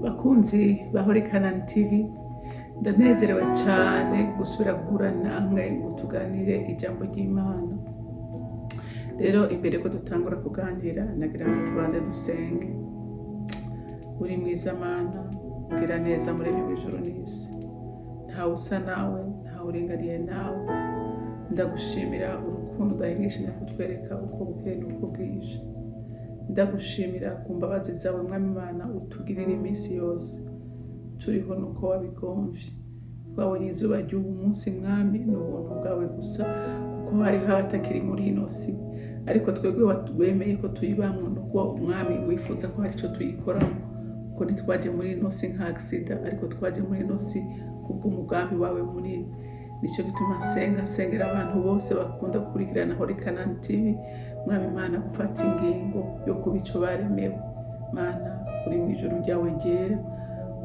bakunzi bahore Kanani TV, ndanezerewe cyane gusubira guhura namwe ngo tuganire ijambo ry'Imana. Rero imbere ko dutangura kuganira nagira ngo tubanze dusenge. Uri mwiza Mana, ugira neza muri ijuru n'isi, ntawe usa nawe, ntawe urengariye nawe. Ndagushimira urukundo udahingishanya kutwereka uko bukeye n'uko bwije. Ndagushimira ku mbabazi zawe Mwami Imana utugirira iminsi yose turiho nuko wabigomvye. Twabonye izuba ry'ubu munsi Mwami n'ubuntu bwawe gusa, kuko hari hatakiri muri ino si, ariko twebwe watwemeye ko tuyibamwo, nuko Mwami wifuza ko hari ico tuyikoramo, kuko ntitwaje muri ino si nka accident, ariko twaje muri ino si kubw'umugambi wawe munini. Nico gituma nsengera abantu bose bakunda gukurikirana Hori Kanani TV, Mwami Imana gufata ingingo yo kuba ico baremewe. Mana uri mu ijuru ryawe ryera,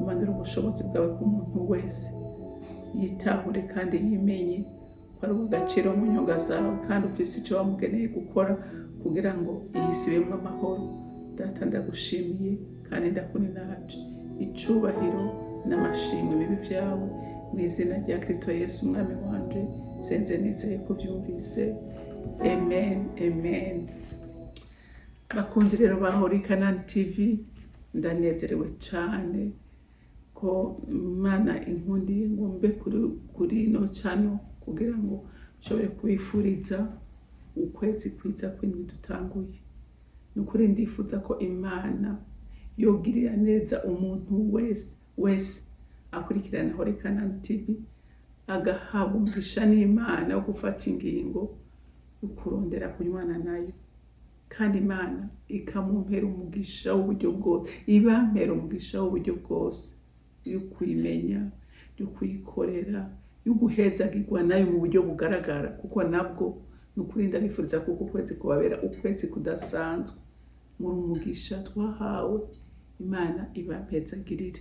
umanura ubushobozi bwawe ku muntu wese yitahure kandi yimenye ko ari agaciro mu nyunga zawe, kandi ufise ico wamugeneye gukora kugira ngo iyi si ibemwo amahoro. Data ndagushimiye kandi ndakuninaje icubahiro n'amashimwe bibi vyawe, mu izina rya Kristo Yesu Umwami wanje senze nizeye ko vyumvise. Amen, amen. Bakunzi rero ba Hori Kanani TV, ndanezerewe cyane ko Imana inkundiye ngo mbe kuri ino channel kugira ngo nshobore kubifuriza ukwezi kwiza kw'indwi dutanguye. Nukuri ndifuza ko Imana yogirira neza umuntu wese akurikirana Hori Kanani TV, agahabwa umugisha n'Imana yo gufata ingingo ukurondera kunywana nayo, kandi Imana ikamumpera umugisha w'uburyo bwose, ibampera umugisha w'uburyo bwose, yo kuyimenya, yo kuyikorera, yo guhezagirwa nayo mu buryo bugaragara, kuko nabwo nukuri ndabifuriza kuko ukwezi kubabera ukwezi kudasanzwe. Muri umugisha twahawe, Imana ibapezagirire.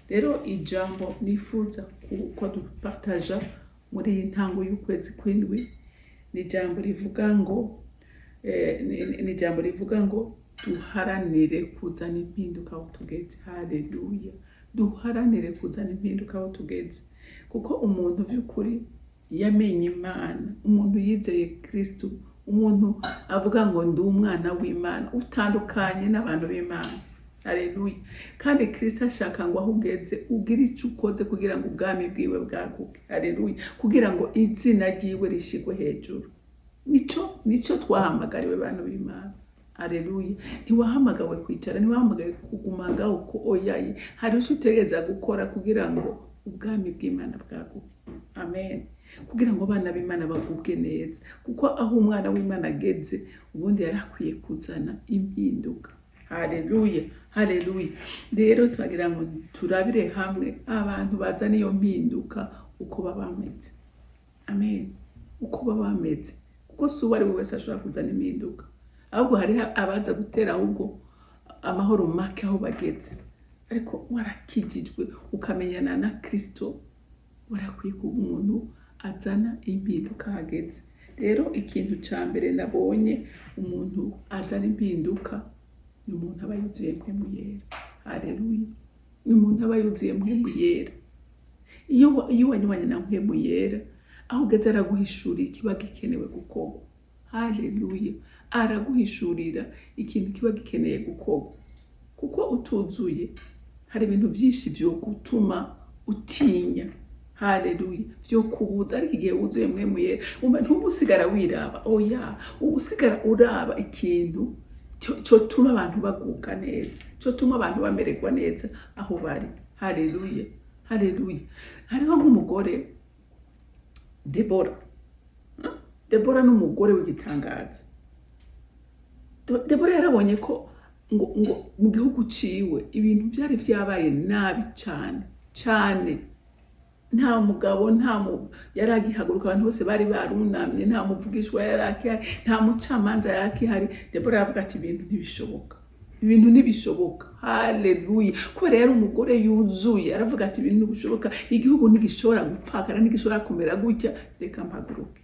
Rero ijambo nifuza ko dupartaja muri iyi ntango y'ukwezi kw'indwi ni ijambo rivuga ngo duharanire kuzana impinduka aho tugeze. Haleluya, duharanire kuzana impinduka aho tugeze, kuko umuntu vy'ukuri yamenye Imana, umuntu yizeye Kristo, umuntu avuga ngo ndi umwana w'Imana, utandukanye n'abantu b'Imana. Haleluya. Kandi Kristo ashaka ngo aho ugeze ugira icyo ukoze kugira ngo ubwami bwiwe bwaguke. Haleluya. Kugira ngo izina ryiwe rishigwe hejuru. Nico twahamagariwe bantu b'Imana. Haleluya. Ntiwahamagawe kwicara, ntiwahamagawe kuguma ngaho uko oyaye. Hari icyo utegereza gukora kugira ngo ubwami bw'Imana bwaguke. Amen. Kugira ngo abana b'Imana bagubwe neza, kuko aho umwana w'Imana ageze ubundi yarakwiye kuzana impinduka. Haleluya, haleluya. Rero twagira ngo turabire hamwe abantu bazana iyo mpinduka uko baba bameze. Amen. Uko baba bameze, kuko si uwo ari we wese ashobora kuzana impinduka, ahubwo hari abaza gutera ahubwo amahoro make aho bageze. Ariko warakijijwe ukamenyana na Kristo, warakwiye kuba umuntu azana impinduka hageze. Rero ikintu ca mbere nabonye umuntu azana impinduka ni umuntu aba yuzuye mpwemu yera. Haleluya. Ni umuntu aba yuzuye mpwemu yera. Iyo wanywanye na mpwemu yera, aho ugeze araguhishurira ikiba gikenewe gukorwa. Haleluya. Araguhishurira ikintu kiba gikeneye gukorwa, kuko utuzuye hari ibintu byinshi byo gutuma utinya. Haleluya. Byo kubuza, ariko igihe wuzuye mpwemu yera ntubusigara wiraba, oya, ubusigara uraba ikintu cyo tuma abantu baguka neza, cyo tuma abantu bamererwa neza aho bari. Haleluya, haleluya. Hariho nk'umugore Debora n'umugore w'igitangaza. Debora yarabonye ko ngo mu gihugu ciwe ibintu byari byabaye nabi cyane. Nta mugabo yari agihaguruka, abantu bose bari barunamye, nta muvugishwa yari akihari, nta mucamanza yari akihari. Debora aravuga ati ibintu ntibishoboka. Haleluya. Kubera yari umugore yuzuye, aravuga ati ibintu ntibishoboka, igihugu ntigishobora gupfakara, ntigishobora kumera gutya, reka mpaguruke.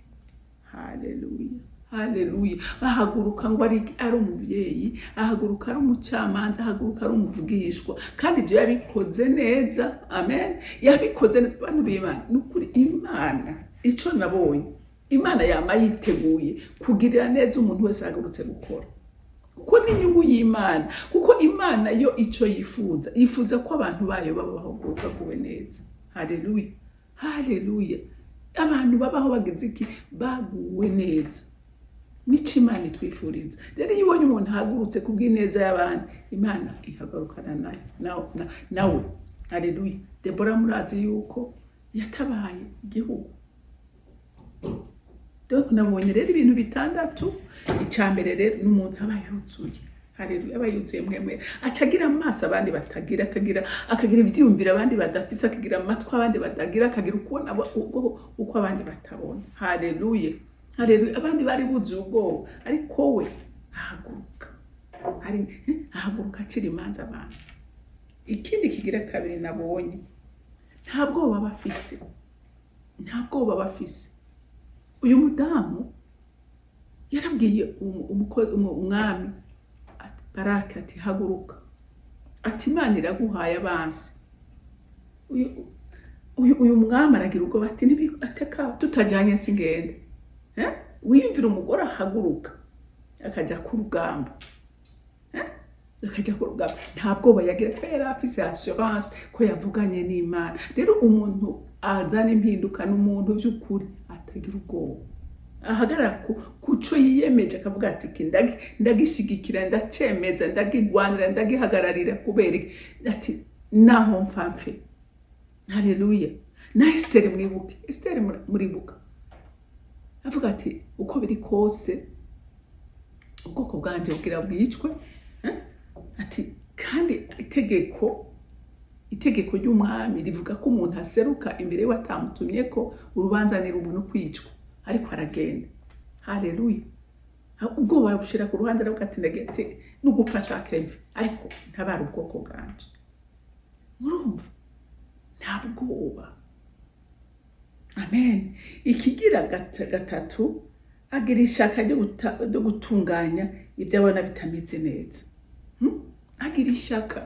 Haleluya, haleluya. Ahaguruka ngo ari umubyeyi, ahaguruka ari umucamanza, ahaguruka ari umuvugishwa, kandi ibyo yabikoze neza. Amen. Yabikoze neza. Bantu b'Imana, nukuri Imana ico nabonye, Imana yama yiteguye kugirira neza umuntu wese ahagurutse gukora, kuko n'inyungu y'Imana, kuko Imana yo ico yifuza ko abantu bayo babaho baguwe neza. Haleluya, haleluya. Abantu babaho bageze iki? Baguwe neza. Mico Imana itwifuriza. Rero iyo ubonye umuntu ahagurutse kubw'ineza y'abandi, Imana ihagarukana nawe. Haleluya. Debora murazi yuko yatabaye igihugu. Donc nabonye rero ibintu bitandatu. Icambere rero n'umuntu aba yuzuye. Haleluya, aba yuzuye mwemwe, acagira amaso abandi batagira, akagira ivyiyumviro abandi badafise, akagira amatwi abandi batagira, akagira ukubona uko abandi batabona. Haleluya, haleluya. Abandi bari buzuye ubwoba, ariko we ahaguruka, ahaguruka acira imanza abantu. Ikindi kigira kabiri nabonye, nta bwoba bafise, nta bwoba bafise. Uyu mudamu yarabwiye umwami Baraki ati haguruka, ati Imana iraguhaye abansi. Uyu mwami aragira ubwoba ati ateka tutajanye singende. Wiyumvira umugore ahaguruka akaja ku rugamba, akaja ku rugamba, nta bwoba yagira, ko yari afise assurance ko yavuganye n'Imana. Rero umuntu azana impinduka n'umuntu by'ukuri atagira ubwoba, ahagarara kuco yiyemeje akavuga ati ndagishigikira, ndacemeza, ndagigwanira, ndagihagararira, kubera ati naho mpfapfe. Haleluya. Na Esther mwibuke, Esther muribuka, avuga ati uko biri kose ubwoko bwanje bwira bwicwe, ati kandi itegeko ry'umwami rivuga ko umuntu aseruka imbere y'uwo atamutumye ko urubanza ni rumuntu kwicwa, ariko aragenda. Haleluya. Ubwoba yabushira ku ruhande, aravuga ati ndagete n'ugupfa nshaka mve, ariko ntabara ubwoko bwanje. Murumva, nta bwoba. Amen. Ikigira gatatu, agira ishaka ryo gutunganya ibyo abona bitameze neza. Agira ishaka.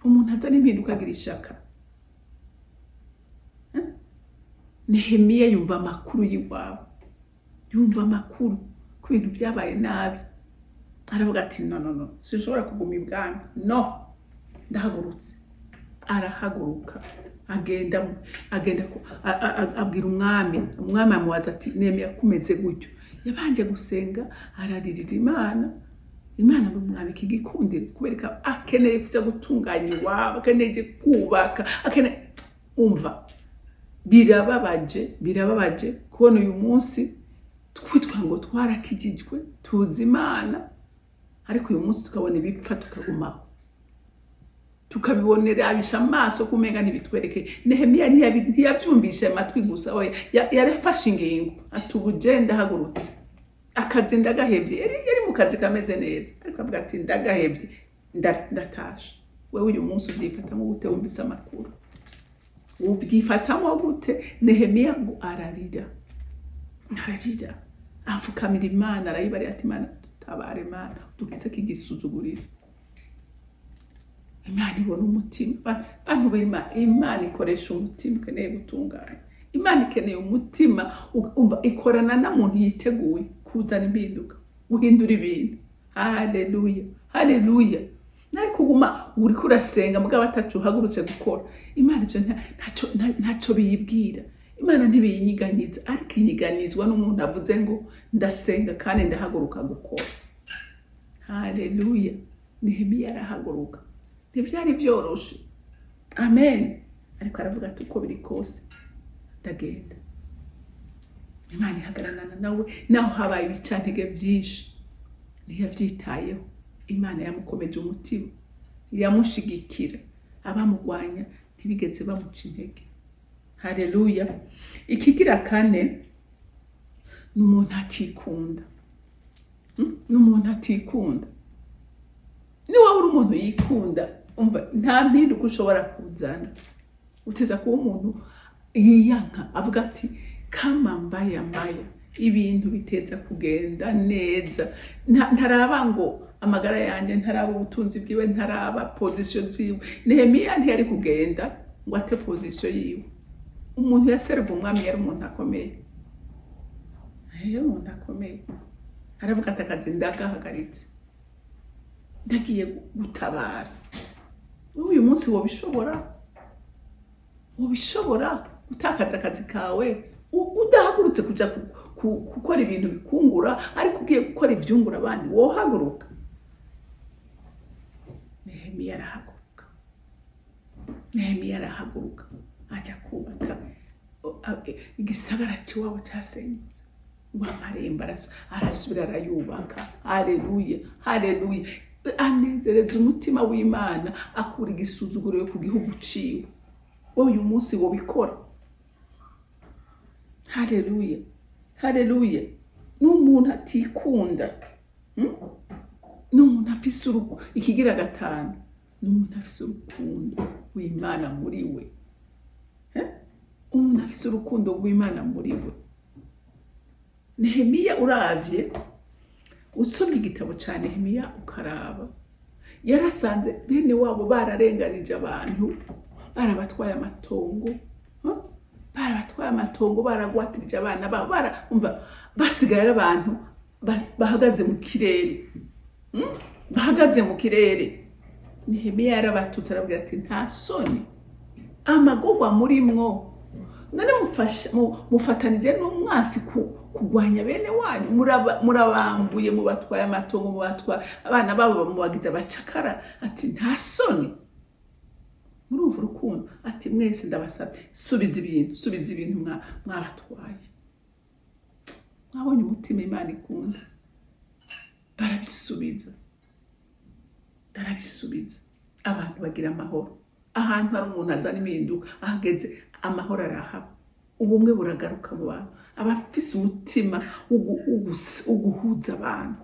Umuntu azana impinduka agira ishaka. Nehemiya yumva amakuru y'iwabo, yumva amakuru ku bintu byabaye nabi, aravuga ati no, sinshobora kuguma ibwami, no, ndahagurutse. Arahaguruka, agenda abwira umwami amubaza ati Nehemiya kumeze gutyo. Yabanje gusenga, araririra Imana ngo umwami kigikundira, kubereka akeneye kuja gutunganya iwabo, akeneye kubaka, umva. Birababaje kubona uyu munsi twitwa ngo twarakijijwe, tuzi Imana, ariko uyu munsi tukabona ibipfa tukagumaho, tukabibonera abisha amaso kumenga ntibitwereke. Nehemiya ntiyabyumvishe amatwi gusa, oya, yarafashe ingingo ati ubuje ndahagurutse, akazi ndagahebye. Yari mu kazi kameze neza, ariko avuga ati ndagahebye, ndatasha. Wewe uyu munsi ubyifatamo gute wumvise amakuru? Ubyifatamo gute? Nehemiya ngo ararira, apfukamira Imana, arayibara ati Imana tutabare, Imana dukize kigisuzugurira. Imana ibona umutima. Bantu b'Imana, Imana ikoresha umutima ukeneye gutunganya. Imana ikeneye umutima umva ikorana na muntu yiteguye kuzana impinduka, guhindura ibintu. Haleluya, haleluya. Nari kuguma uri kurasenga mugabo atacu hagurutse gukora. Imana ivyo ntaco biyibwira. Imana ntibiyinyiganiza, ariko inyiganizwa n'umuntu avuze ngo ndasenga kandi ndahaguruka gukora. Haleluya. Nehemiya arahaguruka. Ntivyari vyoroshe. Amen. Ariko aravuga ati uko biri kose ndagenda. Imana ihagararana nawe, naho habaye ibicantege byinshi, ntiyavyitayeho. Imana yamukomeje umutima, yamushigikira. Abamugwanya ntibigeze bamuca intege. Haleluya. Ikigira kane, n'umuntu atikunda. N'umuntu atikunda. Niba uri umuntu yikunda, umva nta mpinduka ushobora kuzana. Uteza kuba umuntu yiyanka, avuga ati kama mbaya ibintu biteza kugenda neza. Ntaraba ngo amagara yanjye, ntaraba ubutunzi bwiwe, ntaraba position ziwe. Nehemiya ntiyari kugenda ngo ate position yiwe. Umuntu yaserva umwami yari umuntu akomeye, umuntu akomeye. Aravuga ati akazi ndagahagaritse, ndagiye gutabara. Uyu munsi wobishobora gutakaza akazi kawe udahagurutse kuja gukora ibintu bikungura, ariko ugiye gukora ivyungura abandi wohaguruka. Nehemiya arahaguruka aja kubaka igisagara cy'iwabo cyasenyutse, ngo amarembo arasubira arayubaka. Haleluya, haleluya. Anezereza umutima w'Imana, akura igisuzuguriro ku gihugu ciwe. Uyu munsi wobikora. Haleluya, haleluya. N'umuntu atikunda, n'umuntu afise ikigira gatanu, n'umuntu afise urukundo rw'Imana muri we. Umuntu afise urukundo rw'Imana muri we. Nehemiya uravye, usomye igitabo ca Nehemiya ukaraba, yarasanze bene wabo bararenganije abantu, barabatwaye amatongo, baragwatirije abana babo, umva basigaye abantu bahagaze mu kirere, Nehemiya yarabatutse arabwira ati nta soni amagorwa murimwo, none mufatanije n'umwasi kugwanya bene wanyu, murabambuye, mubatwaye amatongo, mubatwaye abana babo, mubagize abacakara. Ati nta soni. Murumva urukundo. Ati mwese ndabasabye, subiza ibintu mwabatwaye. Mwabonye umutima Imana ikunda, barabisubiza. Abantu bagira amahoro. Ahantu hari umuntu azana impinduka, ahageze amahoro arahaba, ubumwe buragaruka mu bantu. Abafise umutima uguhuza abantu,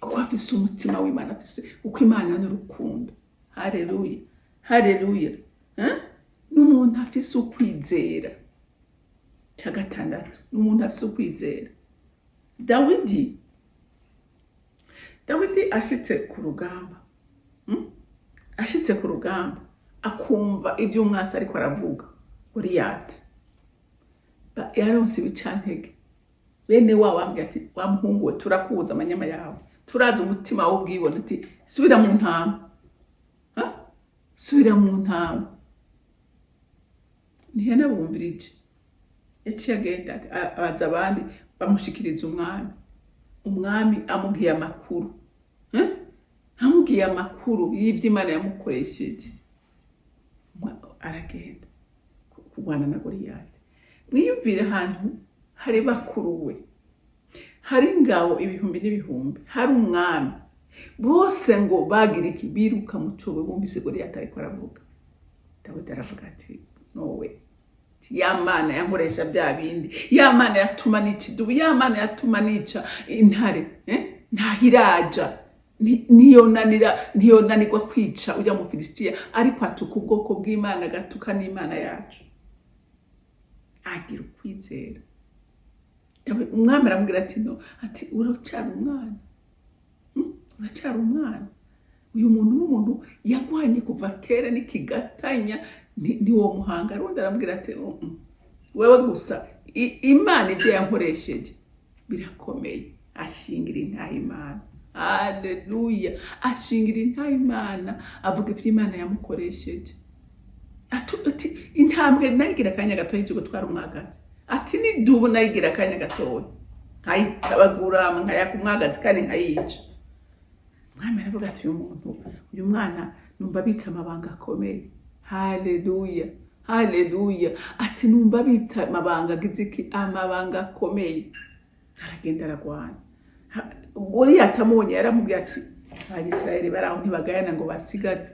kuko afise umutima w'Imana, kuko Imana n'urukundo. Haleluya, haleluya. N'umuntu afise ukwizera. Cya gatandatu, n'umuntu afise ukwizera. Dawidi ashitse ku rugamba, akumva ibyo umwasi ariko aravuga, Goliyati. Yaronse ibicantege. Bene wabo bambwiye ati wa muhungu we, turakuza amanyama yawe, turazi umutima wawe ubwibone, ati subira mu ntama. Ntiyanabumvirije, yaciye agenda abaza abandi bamushikiriza umwami amubwiye amakuru y'ibyo Imana yamukoresheje. Aragenda kurwana na Goliyati. Mwiyumvire ahantu hari bakuru we, hari ingabo ibihumbi n'ibihumbi, hari umwami, bose ngo bagira iki, biruka mu cobo bumvise Goliyati ariko aravuga. Dawidi aravuga ati nowe, ya Mana yankoresha bya bindi, ya Mana yatuma nica idubu, ya Mana yatuma nica intare, ntahiraja, ntiyonanirwa kwica ujya mu Filisitiya, ariko atuka ubwoko bw'Imana, agatuka n'Imana yacu. Agira ukwizera. Umwami aramubwira ati no, ati uracyari umwana. Uyu muntu n'umuntu yagwanye kuva kera n'ikigatanya, ni wo muhanga. Rundi aramubwira ati wewe gusa Imana ibyo yankoresheje birakomeye. Ashingira intahe Imana. Haleluya. Ashingira intahe Imana, avuga ibyo Imana yamukoresheje. Ati intambwe nayigira akanya gatoya cyo gutwara umwagazi. Ati n'idubu nayigira akanya gatoya, nkayitabagura, nkayaka umwagazi kandi nkayica. Mwami aravuga ati uyu mwana numva abitsa amabanga akomeye. Haleluya, haleluya. Ati numva abitsa amabanga agiziki, amabanga akomeye. Aragenda aragwana. Goliyati amubonye yaramubwiye ati Abisirayeli baraho ntibagayana ngo basigaze.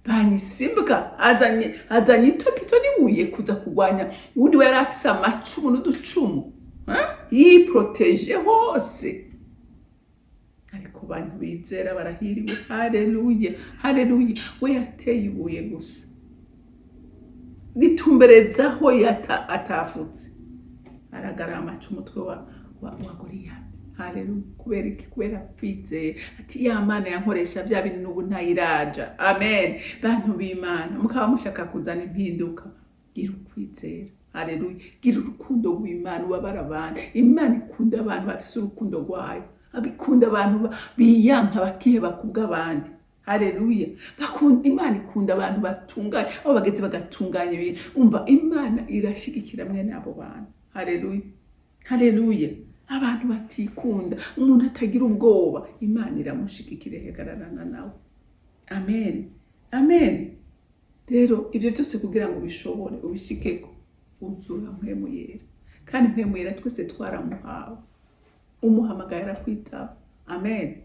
Banyisimbwa azanye itopito n'ibuye kuza kugwanya ubundi we yari afise amacumu n'uducumu, yiproteje hose. Ariko bantu bizera barahiriwe. Haleluya, haleluya. We yateye ibuye gusa, ritumberezaho atafutse. aragarama aca umutwe wa Goliyati. Haleluya. Kubera iki? Kubera kwizera ati ya Mana yankoresha bya bintu n'ubu ntayiraja. Amen. Bantu b'Imana mukaba mushaka kuzana impinduka, gira ukwizera. Haleluya. Gira urukundo rw'Imana, ubabara abantu. Imana ikunda abantu bafise urukundo rwayo, abikunda abantu biyanka bakiheba kubw'abandi. Haleluya. Imana ikunda abantu batunganye, abo bageze bagatunganya ibintu. Umva, Imana irashigikira mwene abo bantu. Haleluya. Haleluya. Abantu batikunda, umuntu atagira ubwoba, Imana iramushigikira ihagararana nawe. Amen. Amen. Rero ivyo byose kugira ngo bishobore ubishikeko, uzura mpemu yera. Kandi mpemu yera twese twaramuhawe. Umuhamagaye arakwitaba. Amen.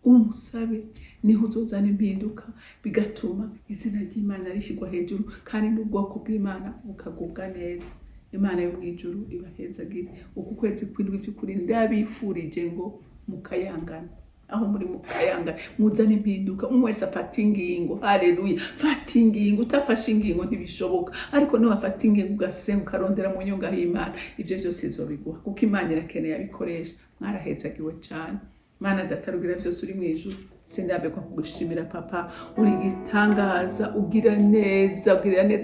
Umusabe niho uzozana impinduka, bigatuma izina ry'Imana rishigwa hejuru kandi n'ubwoko bw'Imana bukagubwa neza. Imana yo mwijuru ibahezagire. Uku kwezi kw'indwi by'ukuri ndabifurije ngo mukayangana. Aho muri mukayangana muzana impinduka, umwese afata ingingo. Haleluya. Fata ingingo, utafashe ingingo ntibishoboka. Ariko no wafata ingingo ugasenga ukarondera mu nyunga y'Imana, ibyo byose izobiguha kuko Imana irakeneye abikoresha. Mwarahezagiwe cyane. Mana datarugira byose uri mu ijuru, sindabekwa kugushimira papa, uri gitangaza, ugira neza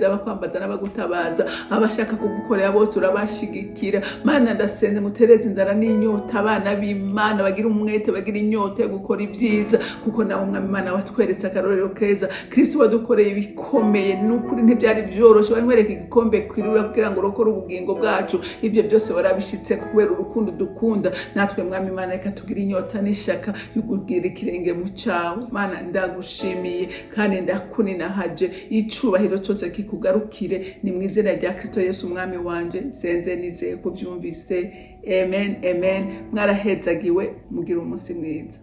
abakwambaza n'abagutabaza, abashaka kugukorera bose urabashigikira. Mana ndasenze mutereze inzara n'inyota abana b'Imana, bagira umwete, bagira inyota yo gukora ibyiza, kuko nawe Umwami Imana watweretse akarorero keza. Kristo wadukoreye ibikomeye, n'ukuri ntibyari byoroshe, wanywereka igikombe kwirura kugira ngo urokore ubugingo bwacu. Ibyo byose warabishitse kubera urukundo dukunda. Natwe Mwami Imana reka tugira inyota n'ishaka yo kugira ikirenge mu cawe. Mana ndagushimiye kandi ndakuninahaje, icubahiro cyose kikugarukire. Ni mu izina rya Kristo Yesu Umwami wanje senze nizeye ko byumvise. Amen. Amen. Mwarahezagiwe, mugira umunsi mwiza.